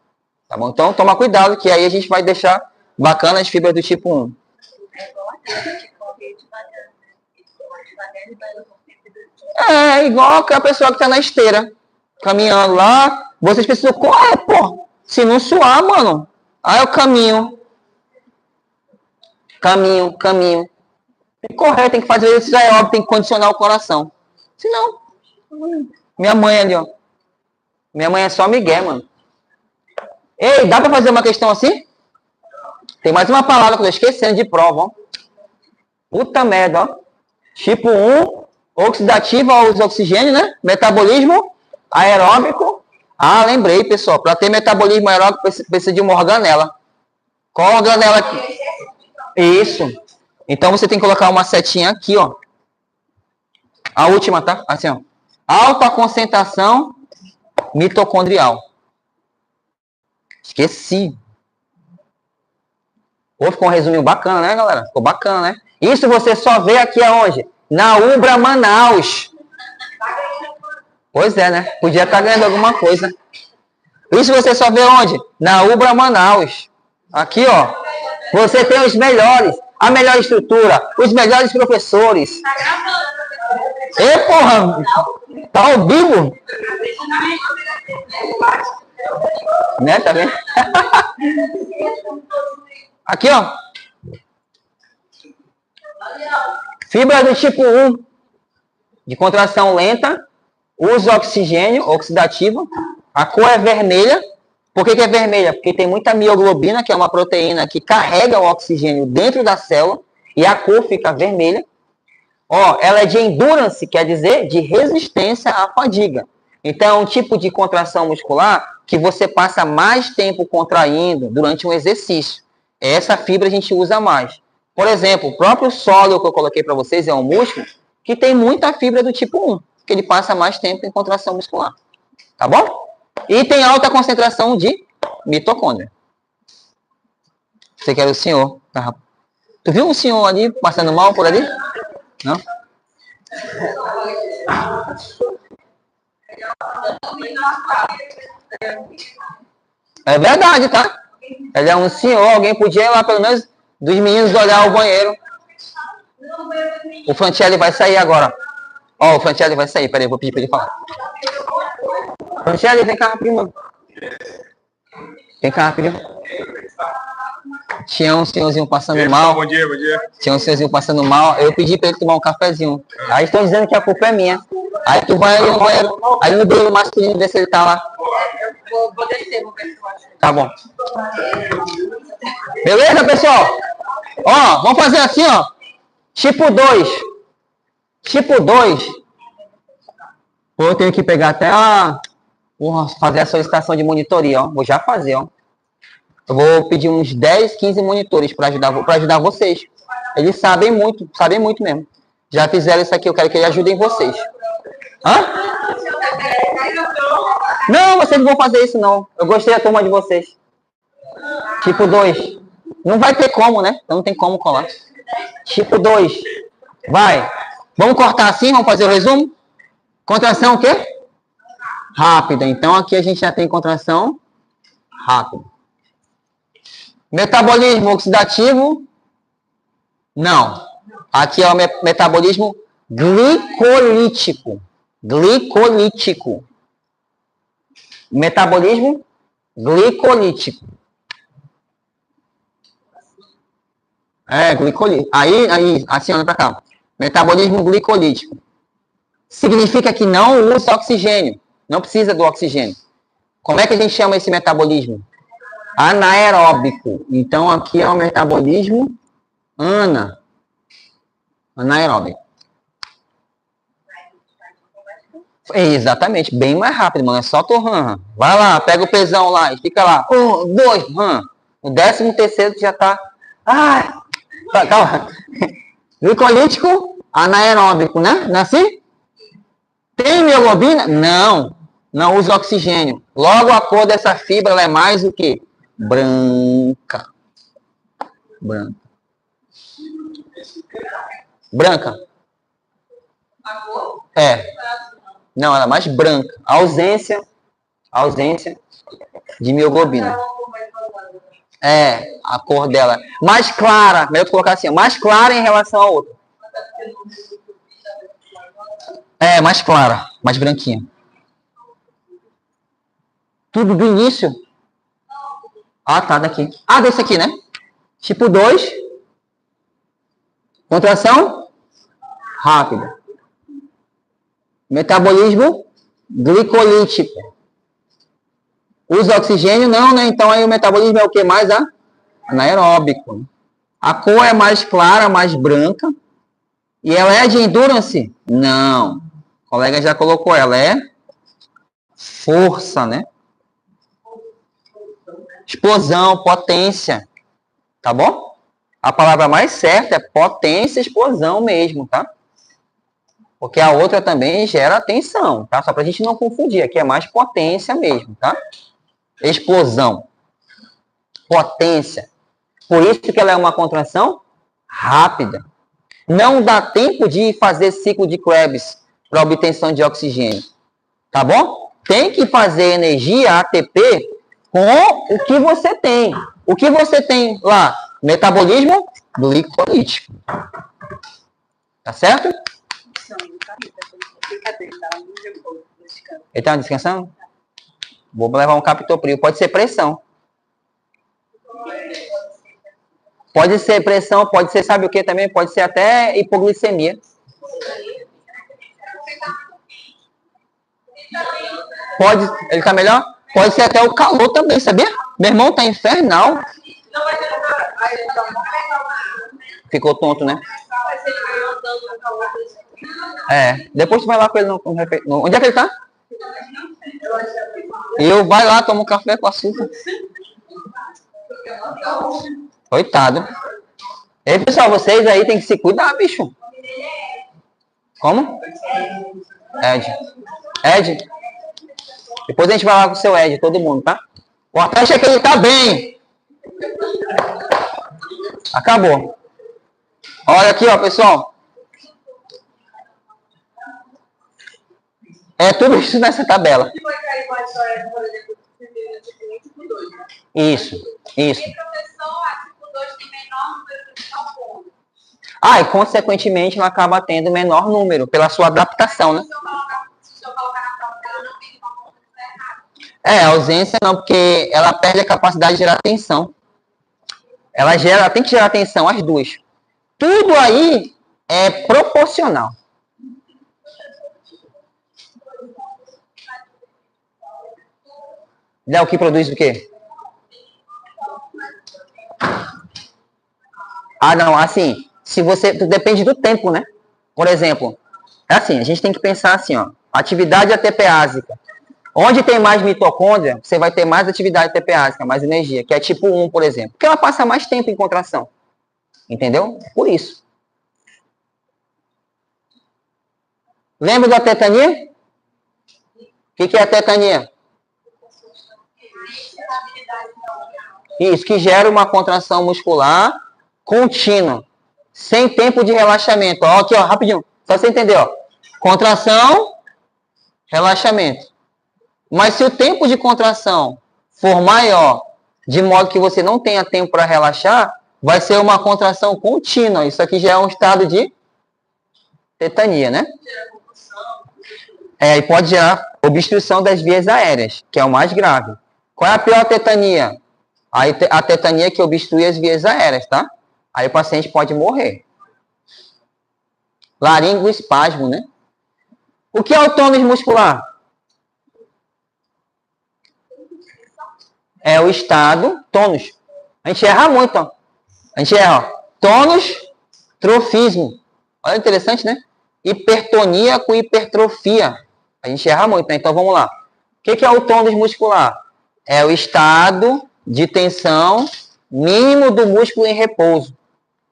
Tá bom? Então, toma cuidado, que aí a gente vai deixar bacana as fibras do tipo 1. É igual a pessoa que tá na esteira, caminhando lá, vocês precisam correr, pô. Se não suar, mano, aí eu caminho. Tem que correr, tem que fazer exercício aeróbico, tem que condicionar o coração. Senão, minha mãe ali, ó. Minha mãe é só migué, mano. Ei, dá pra fazer uma questão assim? Tem mais uma palavra que eu tô esquecendo de prova, ó. Puta merda, ó. Tipo 1, oxidativo aos oxigênios, né? Metabolismo aeróbico. Ah, lembrei, pessoal. Para ter metabolismo aeróbico, precisa de uma organela. Qual organela aqui? Isso. Então, você tem que colocar uma setinha aqui, ó. A última, tá? Assim, ó. Alta concentração mitocondrial. Esqueci. Pô, ficou um resuminho bacana, né, galera? Ficou bacana, né? Isso você só vê aqui aonde? Na Ubra Manaus. Pois é, né? Podia estar ganhando alguma coisa. Isso você só vê onde? Na Ubra Manaus. Aqui, ó. Você tem os melhores, a melhor estrutura, os melhores professores. Ei, porra! Tá ao vivo? Né, tá vendo? Aqui, ó. Fibra do tipo 1, de contração lenta, usa oxigênio oxidativo, a cor é vermelha. Por que é vermelha? Porque tem muita mioglobina, que é uma proteína que carrega o oxigênio dentro da célula, e a cor fica vermelha. Ó, ela é de endurance, quer dizer, de resistência à fadiga. Então, é um tipo de contração muscular que você passa mais tempo contraindo durante um exercício. Essa fibra a gente usa mais. Por exemplo, o próprio sóleo que eu coloquei para vocês é um músculo que tem muita fibra do tipo 1, que ele passa mais tempo em contração muscular. Tá bom? E tem alta concentração de mitocôndria. Você quer o senhor? Tá? Tu viu um senhor ali passando mal por ali? Não? É verdade, tá? Ele é um senhor, alguém podia ir lá pelo menos dos meninos olhar o banheiro. O Franchelli vai sair agora. Ó, o Franchelli vai sair, peraí, vou pedir pra ele falar. Franchelli, vem cá, prima. Vem cá, prima. Tinha um senhorzinho passando mal. Bom dia, bom dia. Tinha um senhorzinho passando mal. Eu pedi pra ele tomar um cafezinho. Aí estão dizendo que a culpa é minha. Aí tu vai ali no banheiro. Aí no banheiro masculino, ver se ele tá lá. Vou descer, vou ver se eu acho. Tá bom. Beleza, pessoal? Ó, vamos fazer assim, ó. Tipo 2. Tipo 2. Eu tenho que pegar até a... Vou fazer a solicitação de monitoria, ó. Vou já fazer, ó. Eu vou pedir uns 10, 15 monitores para ajudar vocês. Eles sabem muito mesmo. Já fizeram isso aqui, eu quero que eles ajudem vocês. Hã? Não, vocês não vão fazer isso não. Eu gostei da turma de vocês. Tipo 2. Não vai ter como, né? Então não tem como colar. Tipo 2. Vai. Vamos cortar assim, vamos fazer o resumo? Contração o quê? Rápida. Então aqui a gente já tem contração rápida. Metabolismo oxidativo? Não. Aqui é o metabolismo glicolítico. Glicolítico. Metabolismo glicolítico. É, glicolítico. Aí, assim, olha pra cá. Metabolismo glicolítico. Significa que não usa oxigênio. Não precisa do oxigênio. Como é que a gente chama esse metabolismo? Anaeróbico. Então, aqui é o metabolismo anaeróbico. Exatamente, bem mais rápido, mano. É só torrando. Vai lá, pega o pesão lá e fica lá. 1, 2, no 13º já tá. Ai, calma. Glicolítico, anaeróbico, né? Não é assim? Tem mioglobina? Não. Não usa oxigênio. Logo, a cor dessa fibra ela é mais o quê? Branca. Branca. Branca. É. Não, ela é mais branca. Ausência de mioglobina. É, a cor dela. Mais clara, melhor colocar assim, mais clara em relação à outra. É, mais clara, mais branquinha. Tudo do início? Ah, tá, daqui. Ah, desse aqui, né? Tipo 2. Contração rápida. Metabolismo glicolítico. Usa oxigênio? Não, né? Então aí o metabolismo é o que mais? Anaeróbico. A cor é mais clara, mais branca. E ela é de endurance? Não. O colega já colocou, ela é força, né? Explosão, potência. Tá bom? A palavra mais certa é potência, explosão mesmo, tá? Porque a outra também gera tensão, tá? Só pra gente não confundir. Aqui é mais potência mesmo, tá? Explosão. Potência. Por isso que ela é uma contração rápida. Não dá tempo de fazer ciclo de Krebs para obtenção de oxigênio. Tá bom? Tem que fazer energia ATP com o que você tem. O que você tem lá? Metabolismo glicolítico. Tá certo? Ele tá descansando? Vou levar um captopril. Pode ser pressão. Pode ser pressão, pode ser, sabe o que também? Pode ser até hipoglicemia. Pode, ele tá melhor? Pode ser até o calor também, sabia? Meu irmão tá infernal. Ficou tonto, né? É, depois tu vai lá com ele no onde é que ele tá? Eu vai lá, toma um café com açúcar. Coitado. Ei, pessoal, vocês aí tem que se cuidar, bicho. Como? Ed. Depois a gente vai lá com o seu Ed, todo mundo, tá? O importante é que ele tá bem. Acabou. Olha aqui, ó, pessoal. É tudo isso nessa tabela. Isso. Ah, e consequentemente ela acaba tendo menor número pela sua adaptação, né? A ausência não, porque ela perde a capacidade de gerar tensão. Ela tem que gerar tensão, as duas. Tudo aí é proporcional. Léo, que produz o quê? Ah, não, assim, se você, depende do tempo, né? Por exemplo, é assim, a gente tem que pensar assim, ó, atividade ATPásica. Onde tem mais mitocôndria, você vai ter mais atividade ATPásica, mais energia, que é tipo 1, por exemplo. Porque ela passa mais tempo em contração. Entendeu? Por isso. Lembra da tetania? O que é a tetania? Isso, que gera uma contração muscular contínua, sem tempo de relaxamento. Ó, aqui, ó, rapidinho, só você entender, ó. Contração, relaxamento. Mas se o tempo de contração for maior, de modo que você não tenha tempo para relaxar, vai ser uma contração contínua. Isso aqui já é um estado de tetania, né? E pode gerar obstrução das vias aéreas, que é o mais grave. Qual é a pior tetania? A tetania que obstrui as vias aéreas, tá? Aí o paciente pode morrer. Laringoespasmo, né? O que é o tônus muscular? É o estado, tônus. A gente erra muito, ó. A gente erra, ó. Tônus, trofismo. Olha, interessante, né? Hipertonia com hipertrofia. A gente erra muito, né? Então, vamos lá. O que é o tônus muscular? É o estado de tensão mínimo do músculo em repouso.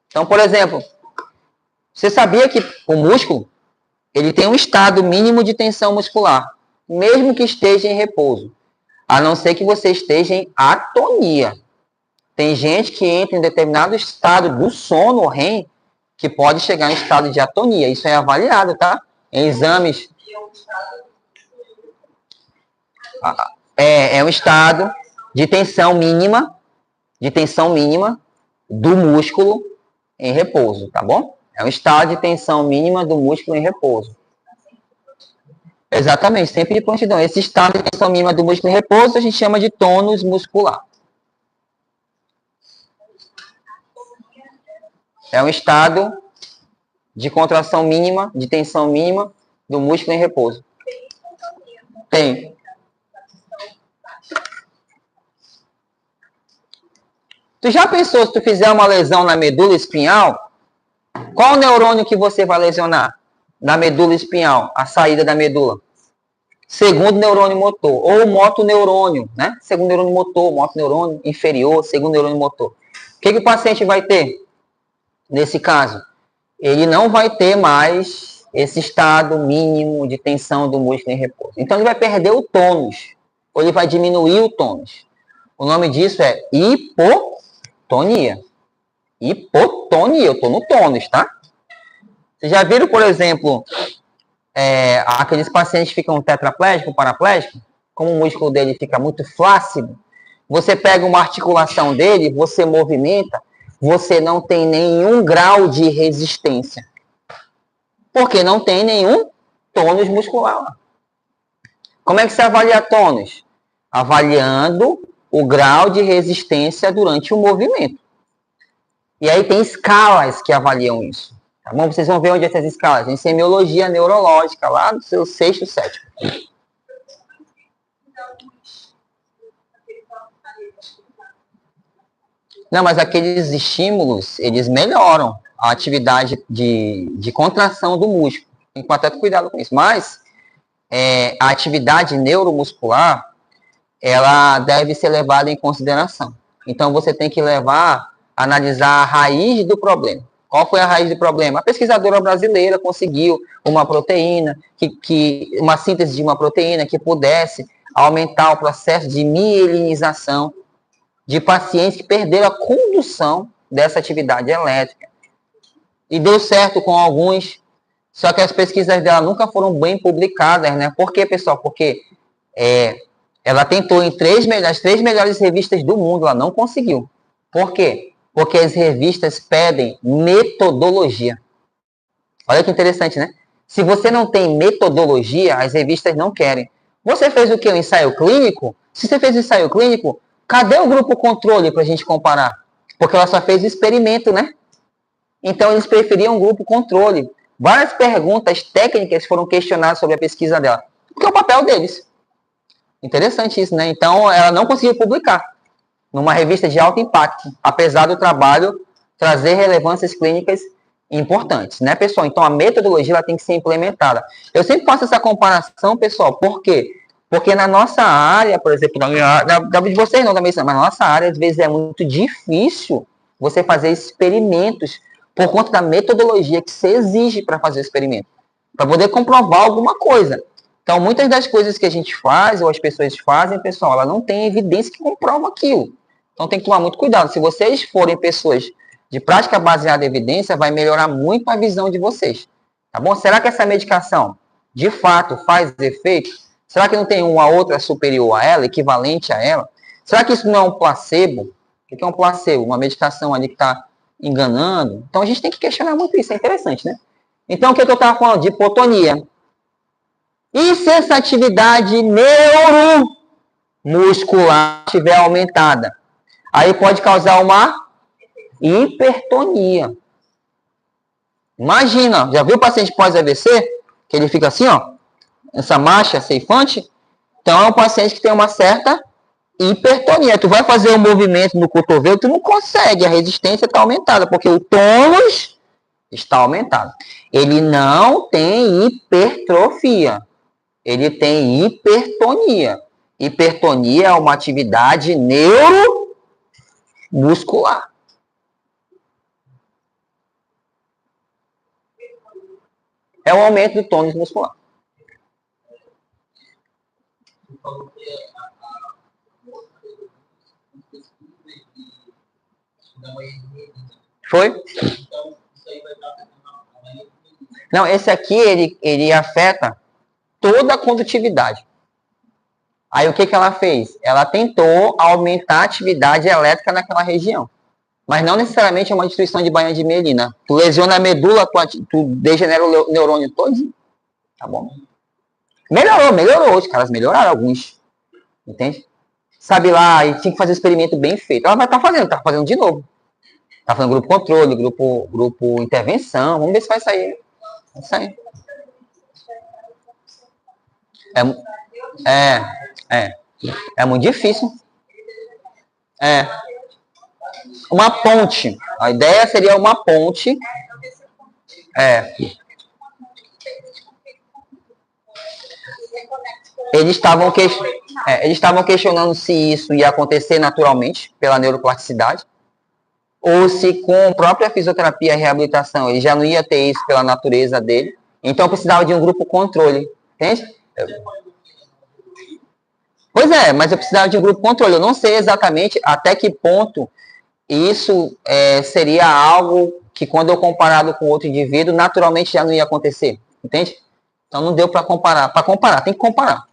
Então, por exemplo, você sabia que o músculo, ele tem um estado mínimo de tensão muscular, mesmo que esteja em repouso. A não ser que você esteja em atonia. Tem gente que entra em determinado estado do sono, REM, que pode chegar em estado de atonia. Isso é avaliado, tá? Em exames. É um estado de tensão mínima do músculo em repouso, tá bom? É um estado de tensão mínima do músculo em repouso. Exatamente, sempre de prontidão. Esse estado de tensão mínima do músculo em repouso a gente chama de tônus muscular. É um estado de contração mínima, de tensão mínima do músculo em repouso. Tem. Tu já pensou, se tu fizer uma lesão na medula espinhal, qual neurônio que você vai lesionar na medula espinhal, a saída da medula? Segundo neurônio motor, ou motoneurônio, né? Segundo neurônio motor, motoneurônio inferior, segundo neurônio motor. O que o paciente vai ter nesse caso? Ele não vai ter mais esse estado mínimo de tensão do músculo em repouso. Então, ele vai perder o tônus, ou ele vai diminuir o tônus. O nome disso é hipotonia. Hipotonia, eu estou no tônus, tá? Vocês já viram, por exemplo, aqueles pacientes que ficam tetraplégicos, paraplégicos, como o músculo dele fica muito flácido, você pega uma articulação dele, você movimenta, você não tem nenhum grau de resistência. Porque não tem nenhum tônus muscular lá. Como é que se avalia tônus? Avaliando o grau de resistência durante o movimento. E aí tem escalas que avaliam isso. Tá bom? Vocês vão ver onde essas escalas. Em semiologia neurológica, lá do seu 6º, 7º. Não, mas aqueles estímulos, eles melhoram a atividade de contração do músculo. Tem que ter cuidado com isso. Mas a atividade neuromuscular, ela deve ser levada em consideração. Então, você tem que analisar a raiz do problema. Qual foi a raiz do problema? A pesquisadora brasileira conseguiu uma proteína, uma síntese de uma proteína que pudesse aumentar o processo de mielinização de pacientes que perderam a condução dessa atividade elétrica. E deu certo com alguns, só que as pesquisas dela nunca foram bem publicadas, né? Por quê, pessoal? Porque ela tentou em as 3 melhores revistas do mundo, ela não conseguiu. Por quê? Porque as revistas pedem metodologia. Olha que interessante, né? Se você não tem metodologia, as revistas não querem. Você fez o quê? Um ensaio clínico? Se você fez o ensaio clínico, cadê o grupo controle para a gente comparar? Porque ela só fez o experimento, né? Então, eles preferiam o grupo controle. Várias perguntas técnicas foram questionadas sobre a pesquisa dela. Porque é o papel deles. Interessante isso, né? Então, ela não conseguiu publicar numa revista de alto impacto, apesar do trabalho trazer relevâncias clínicas importantes, né, pessoal? Então, a metodologia ela tem que ser implementada. Eu sempre faço essa comparação, pessoal, por quê? Porque na nossa área, por exemplo, da de vocês não, também, mas na nossa área, às vezes é muito difícil você fazer experimentos por conta da metodologia que se exige para fazer o experimento, para poder comprovar alguma coisa. Então, muitas das coisas que a gente faz, ou as pessoas fazem, pessoal, ela não tem evidência que comprova aquilo. Então, tem que tomar muito cuidado. Se vocês forem pessoas de prática baseada em evidência, vai melhorar muito a visão de vocês. Tá bom? Será que essa medicação, de fato, faz efeito? Será que não tem uma outra superior a ela, equivalente a ela? Será que isso não é um placebo? O que é um placebo? Uma medicação ali que está enganando? Então, a gente tem que questionar muito isso. É interessante, né? Então, o que eu estava falando? De hipotonia. E se essa atividade neuromuscular estiver aumentada? Aí pode causar uma hipertonia. Imagina, já viu o paciente pós-AVC? Que ele fica assim, ó, essa marcha ceifante? Então é um paciente que tem uma certa hipertonia. Tu vai fazer um movimento no cotovelo, tu não consegue, a resistência está aumentada, porque o tônus está aumentado. Ele não tem hipertrofia, ele tem hipertonia. Hipertonia é uma atividade neuromuscular. É o aumento do tônus muscular. Foi? Não, esse aqui, ele afeta toda a condutividade. Aí, o que ela fez? Ela tentou aumentar a atividade elétrica naquela região. Mas não necessariamente é uma destruição de bainha de mielina. Tu lesiona a medula, tu degenera o neurônio todinho. Tá bom? Melhorou. Os caras melhoraram alguns. Entende? Sabe lá, e tinha que fazer um experimento bem feito. Ela vai estar fazendo de novo. Tá fazendo grupo controle, grupo intervenção. Vamos ver se vai sair. Vai sair. É muito difícil. Uma ponte. A ideia seria uma ponte. Eles estavam questionando se isso ia acontecer naturalmente pela neuroplasticidade ou se com a própria fisioterapia e reabilitação ele já não ia ter isso pela natureza dele. Então precisava de um grupo controle. Entende? Pois é, mas eu precisava de um grupo controle. Eu não sei exatamente até que ponto isso seria algo que, quando eu comparado com outro indivíduo, naturalmente já não ia acontecer. Entende? Então não deu para comparar. Para comparar, tem que comparar.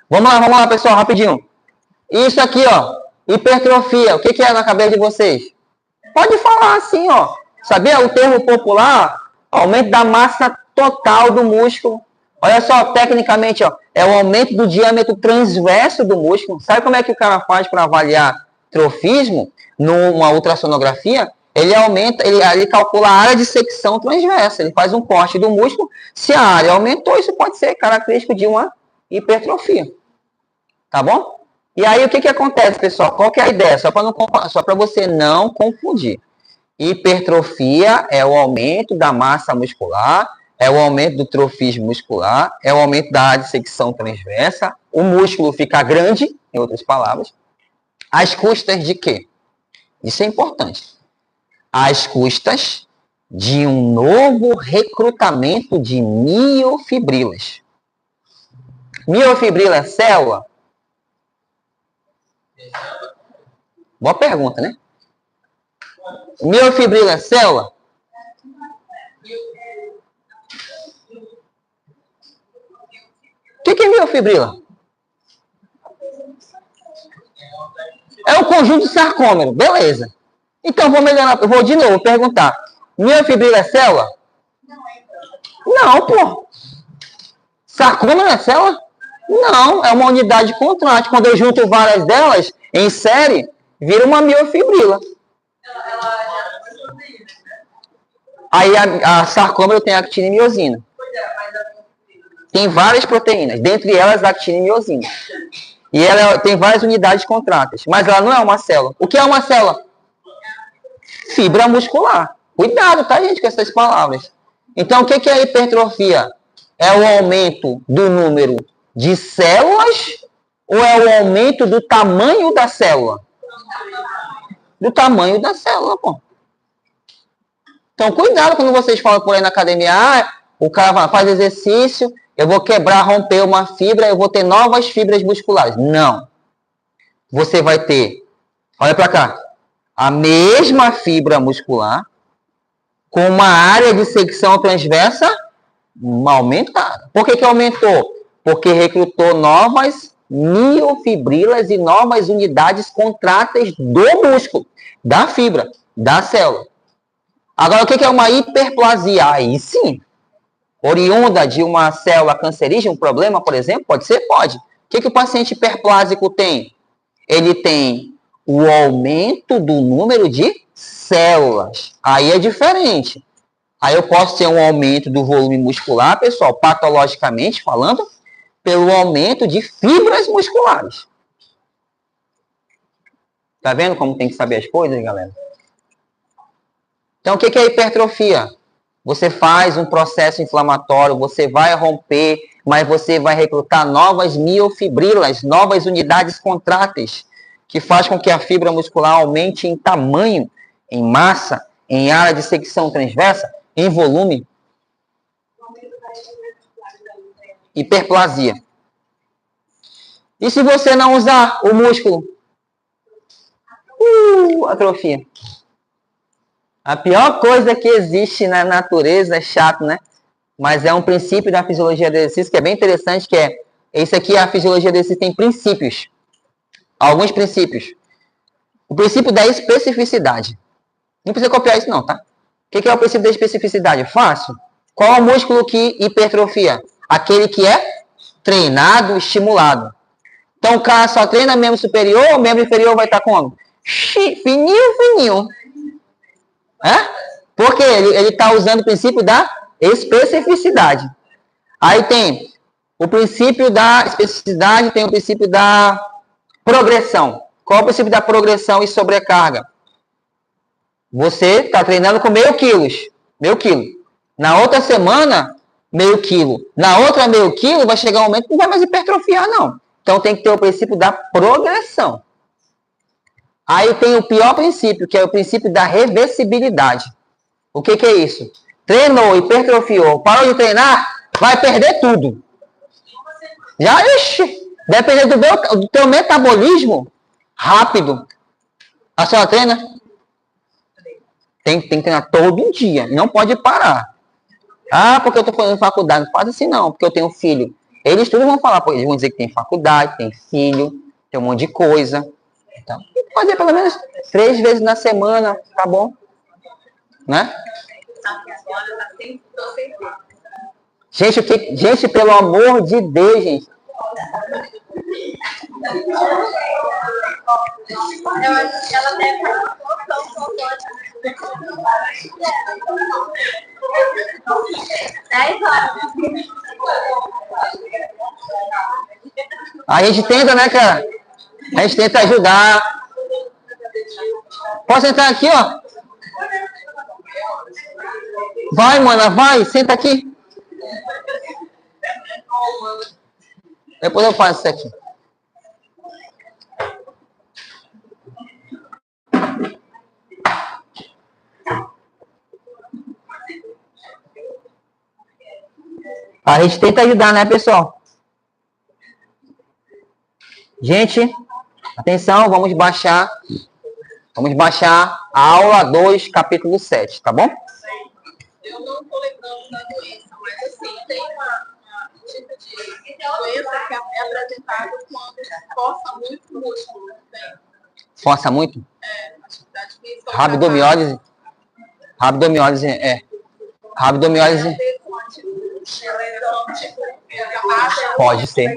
Vamos lá, pessoal, rapidinho. Isso aqui, ó, hipertrofia. O que é na cabeça de vocês? Pode falar assim, ó. Sabia o termo popular? Aumento da massa total do músculo. Olha só, tecnicamente, ó, é o aumento do diâmetro transverso do músculo. Sabe como é que o cara faz para avaliar trofismo numa ultrassonografia? Ele calcula a área de secção transversa. Ele faz um corte do músculo. Se a área aumentou, isso pode ser característico de uma hipertrofia. Tá bom? E aí, o que acontece, pessoal? Qual que é a ideia? Só para você não confundir. Hipertrofia é o aumento da massa muscular, é o aumento do trofismo muscular, é o aumento da área de secção transversa, o músculo fica grande, em outras palavras, às custas de quê? Isso é importante. Às custas de um novo recrutamento de miofibrilas. Miofibrila é célula? Boa pergunta, né? Miofibrila é célula? O que é miofibrila? É um conjunto sarcômero, beleza. Então, vou melhorar, vou de novo perguntar. Miofibrila é célula? Não, pô. Sarcômero é célula? Não, é uma unidade contrátil. Quando eu junto várias delas em série, vira uma miofibrila. Aí a sarcômero tem actina e miosina. Tem várias proteínas, dentre elas actina e miosina. E ela tem várias unidades contráteis, mas ela não é uma célula. O que é uma célula? Fibra muscular. Cuidado, tá, gente, com essas palavras. Então, o que é a hipertrofia? É o aumento do número de células ou é o aumento do tamanho da célula? Do tamanho da célula, pô. Então, cuidado quando vocês falam por aí na academia, o cara faz exercício, eu vou quebrar, romper uma fibra, eu vou ter novas fibras musculares. Não. Você vai ter, olha para cá, a mesma fibra muscular com uma área de secção transversa aumentada. Por que aumentou? Porque recrutou novas miofibrilas e novas unidades contráteis do músculo, da fibra, da célula. Agora, o que é uma hiperplasia? Aí sim, oriunda de uma célula cancerígena, um problema, por exemplo, pode ser? Pode. O que o paciente hiperplásico tem? Ele tem o aumento do número de células. Aí é diferente. Aí eu posso ter um aumento do volume muscular, pessoal, patologicamente falando, pelo aumento de fibras musculares. Tá vendo como tem que saber as coisas, galera? Então, o que é hipertrofia? Você faz um processo inflamatório, você vai romper, mas você vai recrutar novas miofibrilas, novas unidades contráteis, que faz com que a fibra muscular aumente em tamanho, em massa, em área de secção transversa, em volume. Hiperplasia. E se você não usar o músculo? Atrofia. A pior coisa que existe na natureza é chato, né? Mas é um princípio da fisiologia do exercício que é bem interessante, que é, esse aqui, a fisiologia do exercício tem princípios. Alguns princípios. O princípio da especificidade. Não precisa copiar isso não, tá? O que é o princípio da especificidade? Fácil. Qual é o músculo que hipertrofia? Aquele que é treinado, estimulado. Então o cara só treina membro superior, o membro inferior vai estar como? Fininho, fininho. Porque ele está usando o princípio da especificidade. Aí tem o princípio da especificidade, tem o princípio da progressão. Qual é o princípio da progressão e sobrecarga? Você está treinando com meio quilo. Na outra semana, meio quilo. Na outra, meio quilo, vai chegar um momento que não vai mais hipertrofiar, não. Então tem que ter o princípio da progressão. Aí tem o pior princípio, que é o princípio da reversibilidade. O que é isso? Treinou, hipertrofiou, parou de treinar, vai perder tudo. Já, dependendo do teu metabolismo rápido. A senhora treina? Tem que treinar todo dia, não pode parar. Porque eu estou fazendo faculdade. Não faz assim não, porque eu tenho filho. Eles tudo vão falar, eles vão dizer que tem faculdade, tem filho, tem um monte de coisa. Então, fazer pelo menos 3 vezes na semana, tá bom? Né? Aqui agora tá sem certeza. Gente, pelo amor de Deus, gente. Eu acho que ela deve estar A gente tenta, né, cara? A gente tenta ajudar. Posso entrar aqui, ó? Vai, mana, vai, senta aqui. Depois eu faço isso aqui. A gente tenta ajudar, né, pessoal? Gente, atenção, vamos baixar a aula 2, capítulo 7, tá bom? Eu não estou lembrando da doença, mas assim, tem um tipo de doença que é apresentada quando força muito o músculo. Força muito? Atividade física. Rabdomiólise. Rabdomiólise. Pode ser.